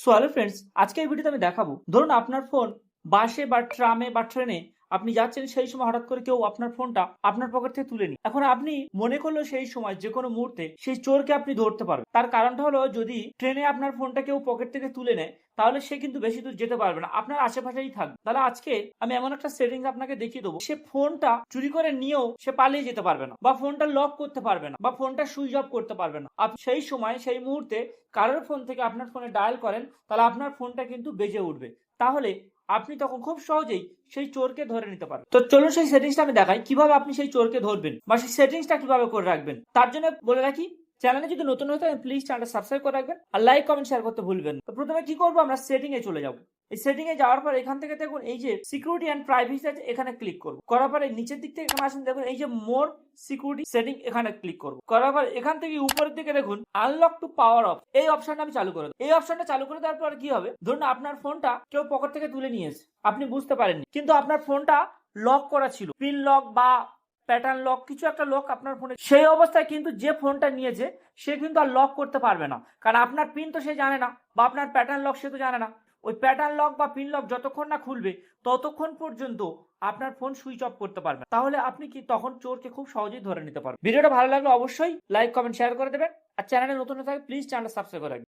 So hello friends, আজকে এই ভিডিওতে আমি দেখাবো, ধরুন আপনার ফোন বাসে বা ট্রামে বা ট্রেনে আপনি যাচ্ছেন, সেই সময় হঠাৎ করে কেউ আপনার ফোনটা আপনার পকেট থেকে তুলে নিই। এখন আপনি মনে করলেও সেই সময় যে কোনো মুহূর্তে সেই চোরকে আপনি ধরতে পারবেন। তার কারণটা হলো, যদি ট্রেনে আপনার ফোনটা কেউ পকেট থেকে তুলে নেয় তাহলে সে কিন্তু বেশি দূর যেতে পারবে না, আপনার আশেপাশেই থাকবে। তাহলে আজকে আমি এমন একটা সেটিংস আপনাকে দেখিয়ে দেবো, সে ফোনটা চুরি করে নিয়েও সে পালিয়ে যেতে পারবে না, বা ফোনটা লক করতে পারবে না, বা ফোনটা সুইচ অফ করতে পারবে না। আপনি সেই সময় সেই মুহূর্তে কারোর ফোন থেকে আপনার ফোনে ডায়াল করেন, তাহলে আপনার ফোনটা কিন্তু বেজে উঠবে। তাহলে আপনি তখন খুব সহজেই সেই চোরকে ধরে নিতে পারবেন। তো চলুন সেই সেটিংসটা আমি দেখাই, কিভাবে আপনি সেই চোরকে ধরবেন বা সেই সেটিংসটা কিভাবে করে রাখবেন। তার জন্য বলে রাখি, চ্যানেলে যদি নতুন হয়ে থাকে প্লিজ চ্যানেলটা সাবস্ক্রাইব করে রাখবেন, আর লাইক কমেন্ট শেয়ার করতে ভুলবেন না। তো প্রথমে কি করবো, আমরা সেটিং এ চলে যাবো। এই সেটিং এ যাওয়ার পর এখান থেকে দেখুন এই যে সিকিউরিটি এন্ড প্রাইভেসি আছে, এখানে ক্লিক করবো। করার পরে নিচের দিক থেকে এখানে আসেন, দেখুন এই যে মোর সিকিউরিটি সেটিং, এখানে ক্লিক করবো। করার পর এখান থেকে উপরের দিকে দেখুন আনলক টু পাওয়ার অফ, এই অপশনটা আমি চালু করে দেবো। এই অপশনটা চালু করে দেওয়ার পর কি হবে, ধরুন আপনার ফোনটা কেউ পকেট থেকে তুলে নিয়েছে, আপনি বুঝতে পারেননি, কিন্তু আপনার ফোনটা লক করা ছিল, পিন লক বা প্যাটার্ন লক, কিছু একটা লক আপনার ফোনে। সেই অবস্থায় কিন্তু যে ফোনটা নিয়েছে সে কিন্তু আর লক করতে পারবে না, কারণ আপনার পিন তো সে জানে না, বা আপনার প্যাটার্ন লক সে তো জানে না। ওই প্যাটার্ন লক বা পিন লক যতক্ষণ না খুলবে ততক্ষণ পর্যন্ত আপনার ফোন সুইচ অফ করতে পারবেন। তাহলে আপনি কি তখন চোরকে খুব সহজেই ধরে নিতে পারবেন। ভিডিওটা ভালো লাগলে অবশ্যই লাইক কমেন্ট শেয়ার করে দেবেন, আর চ্যানেলে নতুন হয়ে থাকে প্লিজ চ্যানেলটা সাবস্ক্রাইব করে রাখবেন।